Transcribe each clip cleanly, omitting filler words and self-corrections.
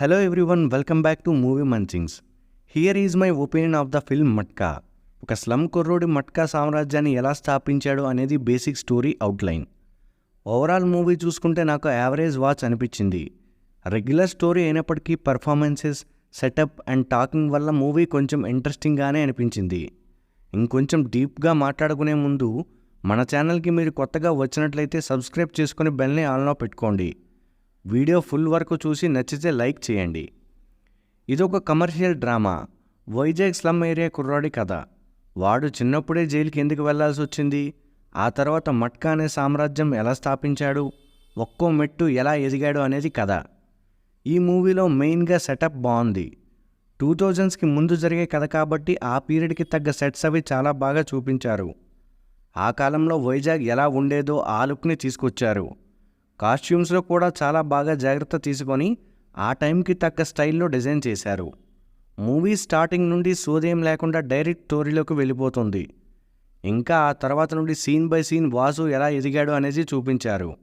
Hello everyone, welcome back to Movie Munchings. Here is my opinion of the film matka. ఒక slum కుర్రోడి matka సామ్రాజ్యాన్ని ఎలా స్థాపించాడు అనేది basic story outline. Overall movie చూసుకుంటే నాకు యావరేజ్ వాచ్ అనిపించింది. రెగ్యులర్ స్టోరీ అయినప్పటికీ పర్ఫార్మెన్సెస్, సెటప్ అండ్ టాకింగ్ వల్ల మూవీ కొంచెం ఇంట్రెస్టింగ్గానే అనిపించింది. ఇంకొంచెం డీప్గా మాట్లాడుకునే ముందు మన ఛానల్కి మీరు కొత్తగా వచ్చినట్లయితే సబ్స్క్రైబ్ చేసుకుని బెల్ని ఆన్లో పెట్టుకోండి. వీడియో ఫుల్ వరకు చూసి నచ్చితే లైక్ చేయండి. ఇదొక commercial drama. Vizag slum area కుర్రాడి కథ. వాడు చిన్నప్పుడే జైలుకి ఎందుకు వెళ్లాల్సి వచ్చింది, ఆ తర్వాత మట్కా అనే సామ్రాజ్యం ఎలా స్థాపించాడు, ఒక్కో మెట్టు ఎలా ఎదిగాడు అనేది కథ. ఈ మూవీలో మెయిన్గా సెటప్ బాగుంది. 2000స్కి ముందు జరిగే కథ కాబట్టి ఆ పీరియడ్కి తగ్గ సెట్స్ అవి చాలా బాగా చూపించారు. ఆ కాలంలో వైజాగ్ ఎలా ఉండేదో ఆ లుక్ని తీసుకొచ్చారు. కాస్ట్యూమ్స్లో కూడా చాలా బాగా జాగ్రత్త తీసుకొని ఆ టైంకి తగ్గ స్టైల్లో డిజైన్ చేశారు. మూవీ స్టార్టింగ్ నుండి సోదేం లేకుండా డైరెక్ట్ స్టోరీలోకి వెళ్ళిపోతుంది. ఇంకా ఆ తర్వాత నుండి సీన్ బై సీన్ వాసు ఎలా ఎదిగాడు అనేది చూపించారు.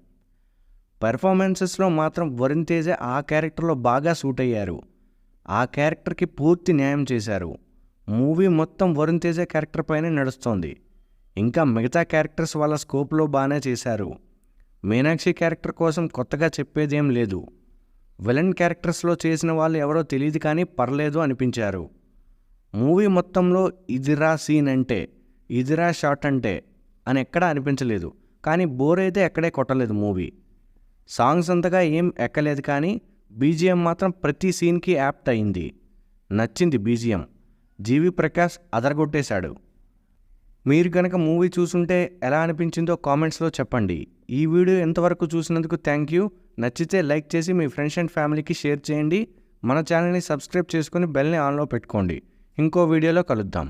పెర్ఫార్మెన్సెస్లో మాత్రం వరుణ్ తేజ ఆ క్యారెక్టర్లో బాగా సూట్ అయ్యారు. ఆ క్యారెక్టర్కి పూర్తి న్యాయం చేశారు. మూవీ మొత్తం వరుణ్ తేజ క్యారెక్టర్ పైనే నడుస్తోంది. ఇంకా మిగతా క్యారెక్టర్స్ వాళ్ళ స్కోప్లో బాగానే చేశారు. మీనాక్షి క్యారెక్టర్ కోసం కొత్తగా చెప్పేదేం లేదు. విలన్ క్యారెక్టర్స్లో చేసిన వాళ్ళు ఎవరో తెలియదు కానీ పర్లేదు అనిపించారు. మూవీ మొత్తంలో ఇదిరా సీన్ అంటే, ఇదిరా షాట్ అంటే అని ఎక్కడా అనిపించలేదు. కానీ బోర్ అయితే ఎక్కడే కొట్టలేదు మూవీ. సాంగ్స్ అంతగా ఏం ఎక్కలేదు కానీ బీజిఎం మాత్రం ప్రతి సీన్కి యాప్ట్ అయింది. నచ్చింది బీజిఎం. జీవి ప్రకాష్ అదరగొట్టేశాడు. మీరు కనుక మూవీ చూసుంటే ఎలా అనిపించిందో కామెంట్స్లో చెప్పండి. ఈ వీడియో ఎంతవరకు చూసినందుకు థ్యాంక్ యూ. నచ్చితే లైక్ చేసి మీ ఫ్రెండ్స్ అండ్ ఫ్యామిలీకి షేర్ చేయండి. మన ఛానల్ని సబ్స్క్రైబ్ చేసుకుని బెల్ని ఆన్లో పెట్టుకోండి. ఇంకో వీడియోలో కలుద్దాం.